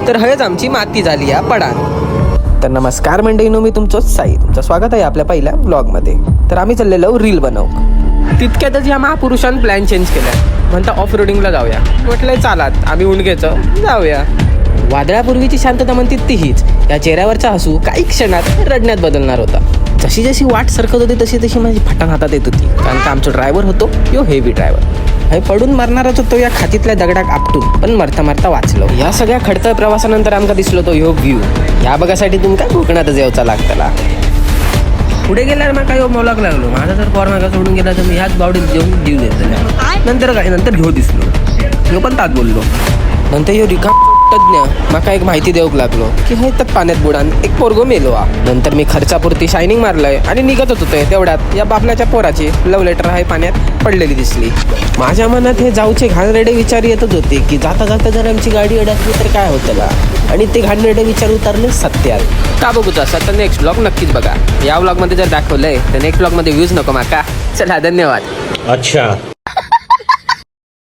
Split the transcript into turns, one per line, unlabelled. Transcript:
तर हयच आमची माती झाली या पडान. तर नमस्कार मंडळीनो, मी तुमचंच साई, तुमचं स्वागत आहे आपल्या पहिल्या ब्लॉगमध्ये. तर आम्ही चाललेलो रील बनवू. तितक्यातच या महापुरुषांनी प्लॅन चेंज केला. म्हणता ऑफ रोडिंगला जाऊया. म्हटलंय चालात, आम्ही उंडगेचं जाऊया. वादळापूर्वीची शांतता म्हणते तीच. या चेहऱ्यावरचा हसू काही क्षणात रडण्यात बदलणार होता. जशी जशी वाट सरकत होती तशी तशी माझी फटाण हातात येत होती. कारण का आमचा ड्रायव्हर होतो यो हेवी ड्रायव्हर. हे पडून मरणारच होतो या खातीतल्या दगडाक आपटून, पण मरता मरता वाचलो. या सगळ्या खडतर प्रवासानंतर आमका दिसलो तो ह्यो व्ह्यू. ह्या बघासाठी तुमका कोकणातच यावचा लागतला. पुढे गेल्यावर मग काय मोलाक लागलो. माझा जर पॉर मागा सोडून गेला तर मी ह्याच बावडीत जेवून जीव देतला. नंतर काय, नंतर ह्यो दिसलो. ह्यो पण तात बोललो. नंतर ह्यो रिकाम तज्ञ माका एक माहिती देऊक लागलो की हे तर पाण्यात बुडान एक पोरगो मेलो हा. नंतर मी खर्चापुरती शायनिंग मारलंय आणि निघत होतोय. तेवढ्यात या बापल्याच्या पोराची लव्ह लेटर आहे पाण्यात पडलेली दिसली. माझ्या मनात हे जाऊचे घाणरेडे विचार येतच होते की जाता जाता जर आमची गाडी अडकली तर काय होतं का. आणि ते घाणरेडे विचार उतरले सत्यात. का बघूच असं तर नेक्स्ट ब्लॉग नक्कीच बघा. या ब्लॉगमध्ये जर दाखवलंय तर नेक्स्ट ब्लॉगमध्ये व्ह्यूज नको माका. चला धन्यवाद.
अच्छा.